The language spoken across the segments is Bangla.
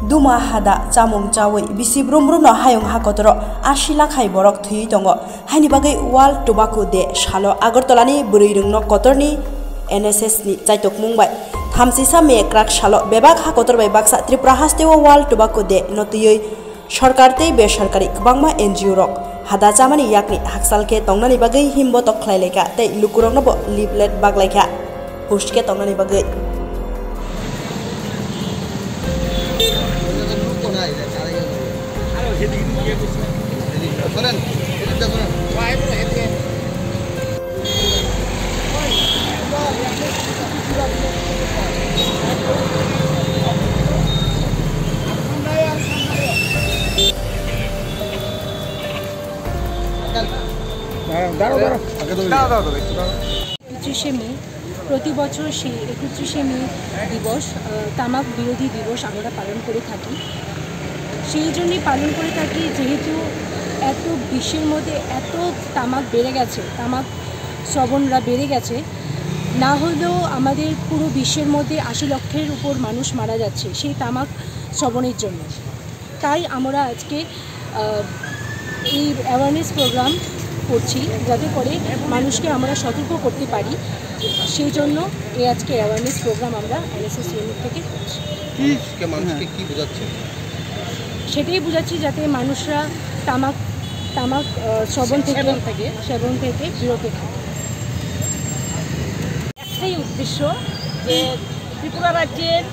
Duma hada chamung chawi bisi brum brum no hayung hakotro 80 lakh hai borok thui tongo haini bagai World Tobacco Day shalo Agartala ni burirung no kotorni NSS ni chaitok mungbai thamsi same krak shalo bebak hakotor bai baksa Tripura hasteo World Tobacco Day notiyoi সরকার tei বেসরকারি kwbangma NGO rok hada chamani yakni haksalke tongnani bagai himbo toklai leka tei lukurok no bo leaflet baglaika postke tongnani bagai প্রতি বছর সেই 31শে মে দিবস তামাক বিরোধী দিবস আমরা পালন করে থাকি। সেই জন্যই পালন করে থাকি যেহেতু এত বিশ্বের মধ্যে এত তামাক বেড়ে গেছে, তামাক শ্রবণরা বেড়ে গেছে, না হলেও আমাদের পুরো বিশ্বের মধ্যে 80 লক্ষের উপর মানুষ মারা যাচ্ছে সেই তামাক শ্রবণের জন্য। তাই আমরা আজকে এই অ্যাওয়ারনেস প্রোগ্রাম করছি যাতে করে মানুষকে আমরা সতর্ক করতে পারি। সেই জন্য এই আজকে অ্যাওয়ারনেস প্রোগ্রাম আমরা NSS ইউনিট থেকে করছি। মানুষকে কি বোঝাচ্ছে? সেটাই বোঝাচ্ছি যাতে মানুষরা তামাক সেবন থেকে বিরত থাকে। একটাই উদ্দেশ্য যে ত্রিপুরা রাজ্যের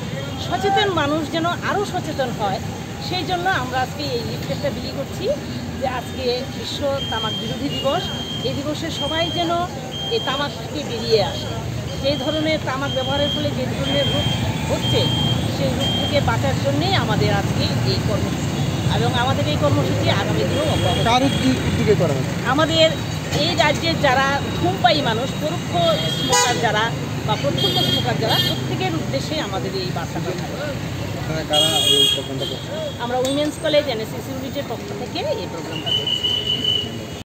সচেতন মানুষ যেন আরও সচেতন হয়, সেই জন্য আমরা আজকে এই লিফলেটটা বিলি করছি যে আজকে বিশ্ব তামাক বিরোধী দিবস। এই দিবসে সবাই যেন এই তামাক থেকে বেরিয়ে আসে, যেই ধরনের তামাক ব্যবহারের ফলে যে ধরনের রোগ হচ্ছে সেই রোগ থেকে বাঁচার জন্যেই আমাদের আজকে এই কর্মসূচি, এবং আমাদের এই কর্মসূচি আগামী দিনেও আমাদের এই রাজ্যের যারা ধূমপায়ী মানুষ, পরোক্ষ স্মোকার যারা বা প্রত্যক্ষ স্মোকার যারা, প্রত্যেকের উদ্দেশ্যে আমাদের এই বার্তাটা থাকে। আমরা উইমেন্স কলেজ NSS ইউনিটের পক্ষ থেকে এই প্রোগ্রামটা করছি।